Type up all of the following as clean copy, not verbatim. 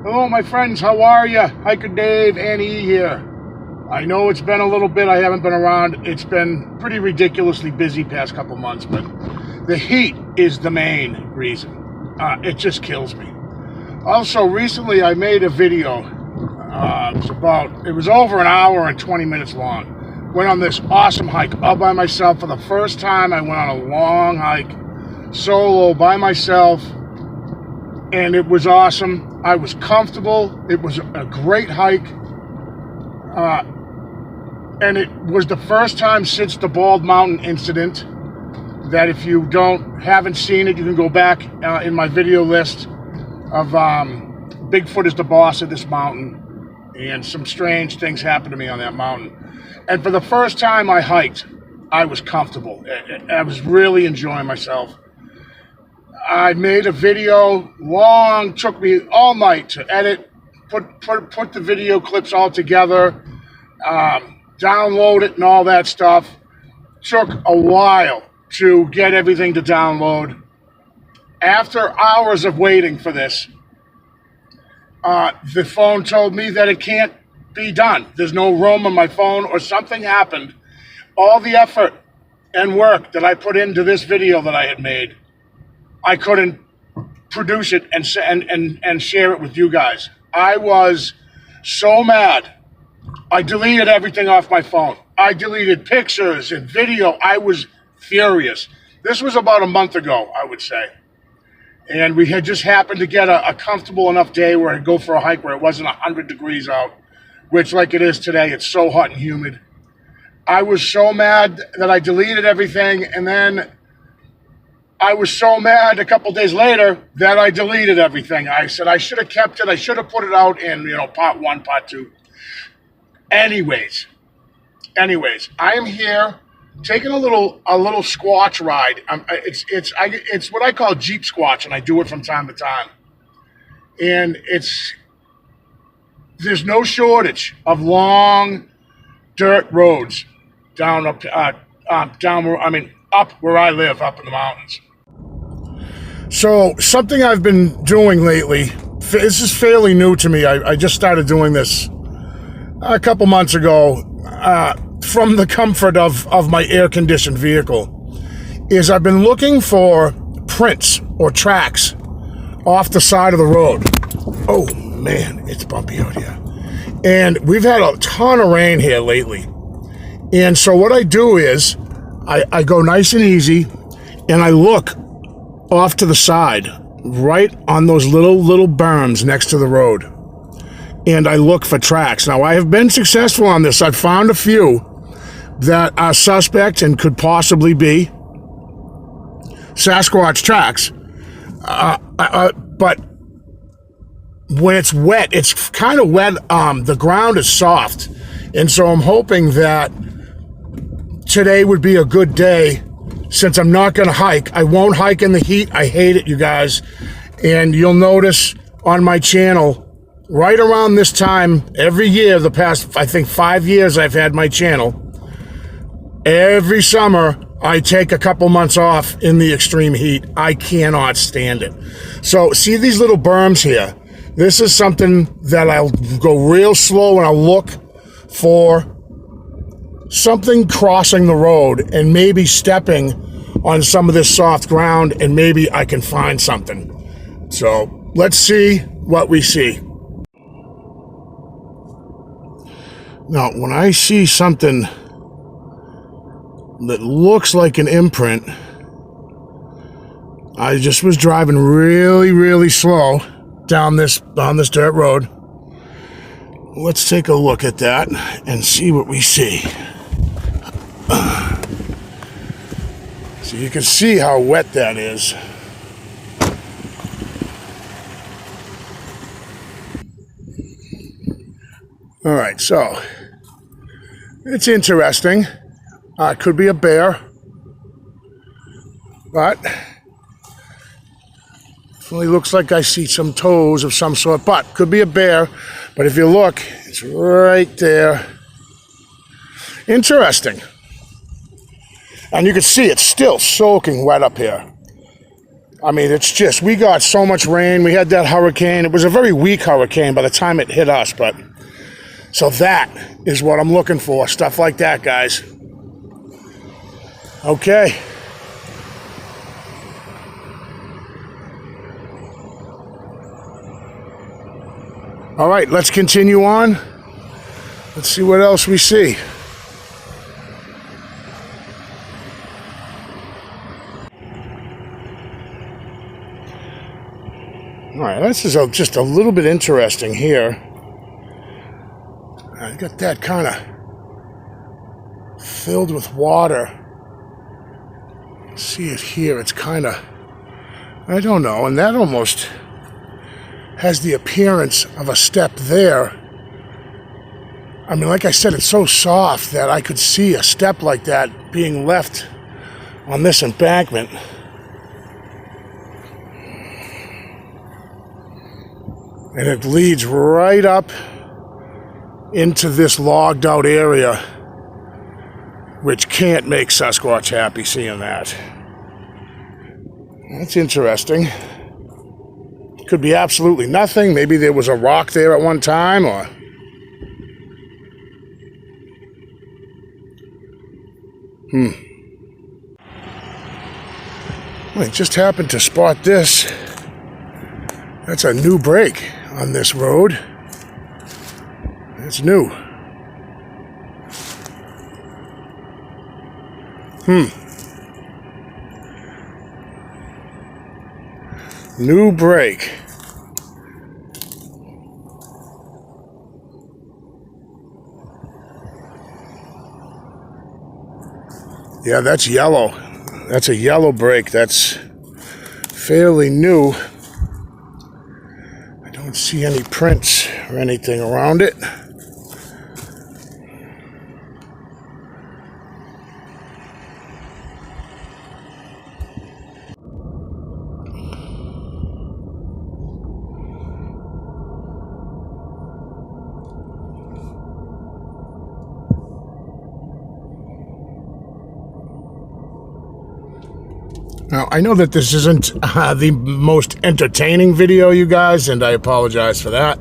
Hello, my friends. How are you? Hiker Dave, Annie here. I know it's been a little bit. I haven't been around. It's been pretty ridiculously busy past couple months, but the heat is the main reason. It just kills me. Also, recently I made a video. It was over an hour and 20 minutes long. Went on this awesome hike all by myself. For the first time, I went on a long hike, solo, by myself. And it was awesome. I was comfortable. It was a great hike. And it was the first time since the Bald Mountain incident that if you haven't seen it, you can go back in my video list of Bigfoot is the boss of this mountain. And some strange things happened to me on that mountain. And for the first time I hiked, I was comfortable. I was really enjoying myself. I made a video, took me all night to edit, put the video clips all together, download it and all that stuff. Took a while to get everything to download. After hours of waiting for this, the phone told me that it can't be done. There's no room on my phone or something happened. All the effort and work that I put into this video that I had made, I couldn't produce it and share it with you guys. I was so mad. I deleted everything off my phone. I deleted pictures and video. I was furious. This was about a month ago, I would say. And we had just happened to get a comfortable enough day where I'd go for a hike where it wasn't 100 degrees out, which like it is today, it's so hot and humid. I was so mad that I deleted everything, and then I was so mad a couple days later that I deleted everything. I said I should have kept it. I should have put it out in, part 1, part 2. Anyways, I am here taking a little squatch ride. It's what I call Jeep squatch, and I do it from time to time. And there's no shortage of long dirt roads up where I live, up in the mountains. So something I've been doing lately, this is fairly new to me. I just started doing this a couple months ago from the comfort of my air-conditioned vehicle, is I've been looking for prints or tracks off the side of the road. Oh man, it's bumpy out here. And we've had a ton of rain here lately. And so what I do is I go nice and easy and I look off to the side, right on those little berms next to the road. And I look for tracks. Now, I have been successful on this. I've found a few that are suspect and could possibly be Sasquatch tracks. But when it's wet, it's kind of wet. The ground is soft. And so I'm hoping that today would be a good day. Since I'm not going to hike, I won't hike in the heat. I hate it, you guys. And you'll notice on my channel, right around this time, every year, the past, I think 5 years I've had my channel, every summer, I take a couple months off in the extreme heat. I cannot stand it. So see these little berms here? This is something that I'll go real slow and I'll look for something crossing the road and maybe stepping on some of this soft ground, and maybe I can find something. So let's see what we see. Now, when I see something that looks like an imprint, I just was driving really slow down this dirt road. Let's take a look at that and see what we see. So you can see how wet that is. All right, so it's interesting. It could be a bear, but definitely looks like I see some toes of some sort, but could be a bear. But if you look, it's right there. Interesting. And you can see it's still soaking wet up here. I mean, it's just, we got so much rain. We had that hurricane. It was a very weak hurricane by the time it hit us, but so that is what I'm looking for. Stuff like that, guys. Okay. All right, let's continue on. Let's see what else we see. All right, this is just a little bit interesting here. I got that kind of filled with water. See it here, it's kind of, I don't know, and that almost has the appearance of a step there. I mean, like I said, it's so soft that I could see a step like that being left on this embankment. And it leads right up into this logged out area, which can't make Sasquatch happy seeing that. That's interesting. Could be absolutely nothing. Maybe there was a rock there at one time, or... I just happened to spot this. That's a new break on this road. It's new. New break. Yeah, that's yellow. That's a yellow break. That's fairly new. I don't see any prints or anything around it. Now, I know that this isn't the most entertaining video, you guys, and I apologize for that.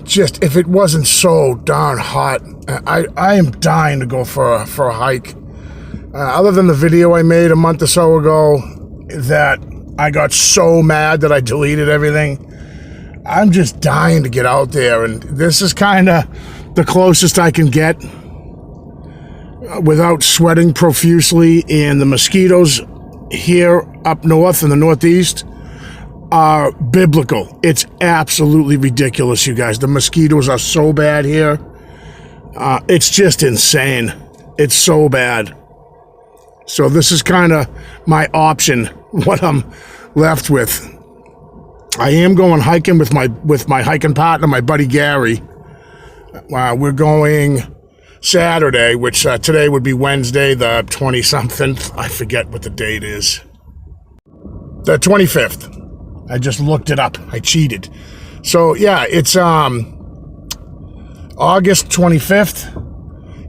Just if it wasn't so darn hot, I am dying to go for a hike. Other than the video I made a month or so ago that I got so mad that I deleted everything, I'm just dying to get out there, and this is kind of the closest I can get without sweating profusely. And the mosquitoes here up north in the Northeast are biblical. It's absolutely ridiculous, you guys. The mosquitoes are so bad here. It's just insane. It's so bad. So this is kind of my option, what I'm left with. I am going hiking with my hiking partner, my buddy Gary. We're going Saturday, which today would be Wednesday, the 20-something. I forget what the date is. The 25th. I just looked it up. I cheated. So, yeah, it's August 25th.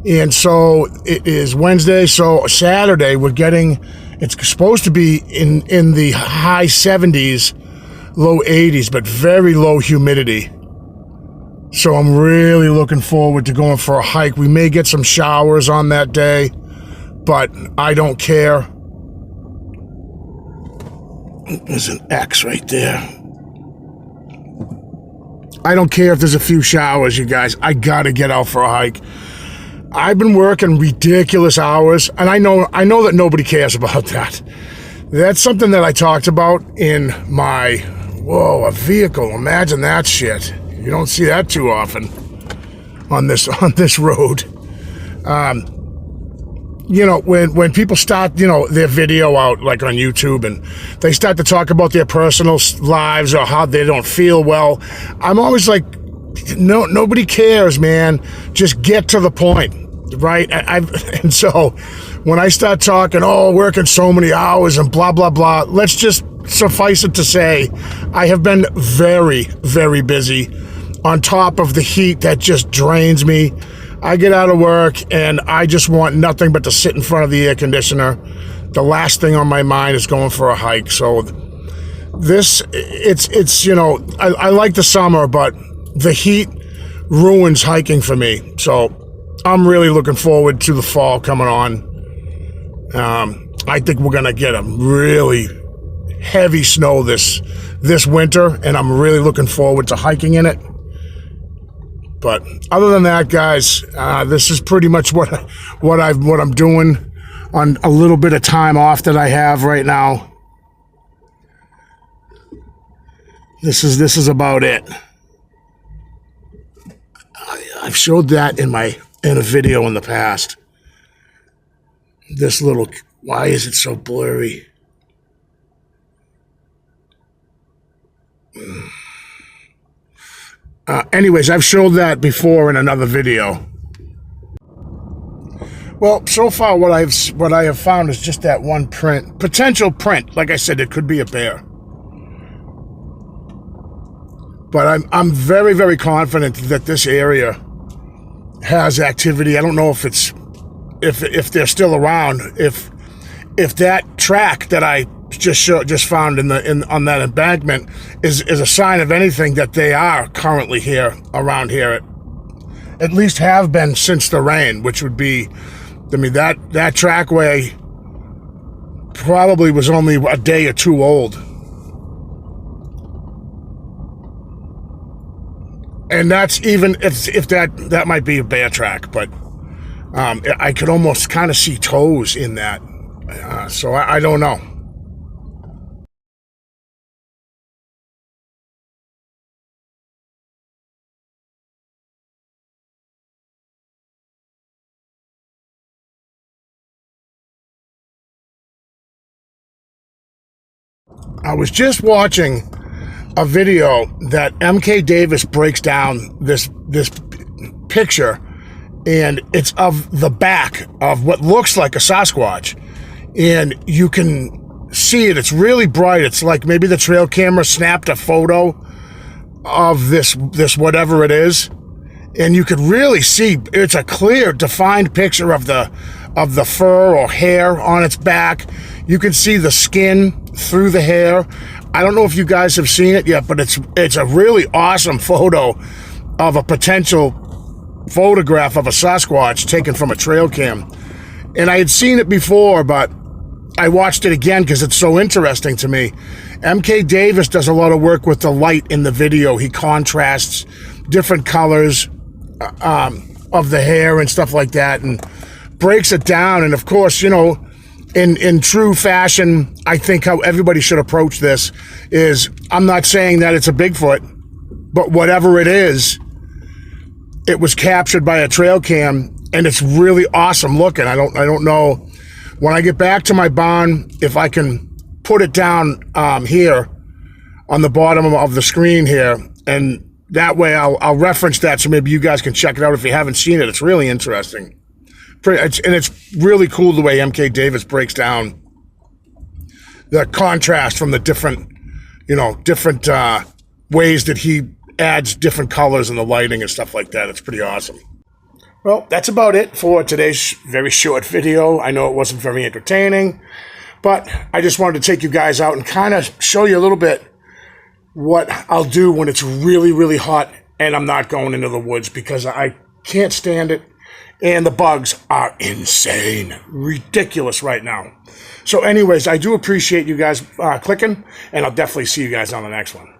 And so it is Wednesday. So Saturday, it's supposed to be in the high 70s, low 80s, but very low humidity. So I'm really looking forward to going for a hike. We may get some showers on that day, but I don't care. There's an X right there. I don't care if there's a few showers, you guys. I gotta get out for a hike. I've been working ridiculous hours, and I know that nobody cares about that. That's something that I talked about in my, a vehicle. Imagine that shit. You don't see that too often on this road. When people start, their video out like on YouTube, and they start to talk about their personal lives or how they don't feel well, I'm always like, no, nobody cares, man. Just get to the point, right? And so when I start talking, working so many hours and blah, blah, blah, let's just suffice it to say, I have been very, very busy on top of the heat that just drains me. I get out of work and I just want nothing but to sit in front of the air conditioner. The last thing on my mind is going for a hike. So it's you know, I like the summer, but the heat ruins hiking for me. So I'm really looking forward to the fall coming on. I think we're gonna get a really heavy snow this winter, and I'm really looking forward to hiking in it. But other than that, guys, this is pretty much what I'm doing on a little bit of time off that I have right now. This is about it. I've showed that in a video in the past. This little, why is it so blurry? Anyways, I've showed that before in another video. Well, so far what I have found is just that one potential print. Like I said, it could be a bear. But I'm very, very confident that this area has activity. I don't know if they're still around. If that track that I just found on that embankment is a sign of anything, that they are currently here around here, at least have been since the rain, which would be, I mean, that trackway probably was only a day or two old, and that's even if that might be a bear track, but I could almost kind of see toes in that, so I don't know. I was just watching a video that MK Davis breaks down this picture, and it's of the back of what looks like a Sasquatch, and you can see it. It's really bright. It's like maybe the trail camera snapped a photo of this whatever it is, and you could really see it's a clear, defined picture of the fur or hair on its back. You can see the skin through the hair. I don't know if you guys have seen it yet, but it's a really awesome photo of a potential photograph of a Sasquatch taken from a trail cam. And I had seen it before, but I watched it again because it's so interesting to me. MK Davis does a lot of work with the light in the video. He contrasts different colors of the hair and stuff like that, and breaks it down. And of course, you know, in true fashion, I think how everybody should approach this is, I'm not saying that it's a Bigfoot, but whatever it is, it was captured by a trail cam, and it's really awesome looking. I don't know, when I get back to my barn, if I can put it down here on the bottom of the screen here, and that way I'll reference that, so maybe you guys can check it out if you haven't seen it. It's really interesting. And it's really cool the way MK Davis breaks down the contrast from the different ways that he adds different colors in the lighting and stuff like that. It's pretty awesome. Well, that's about it for today's very short video. I know it wasn't very entertaining, but I just wanted to take you guys out and kind of show you a little bit what I'll do when it's really, really hot and I'm not going into the woods, because I can't stand it. And the bugs are insane, ridiculous right now. So anyways, I do appreciate you guys clicking, and I'll definitely see you guys on the next one.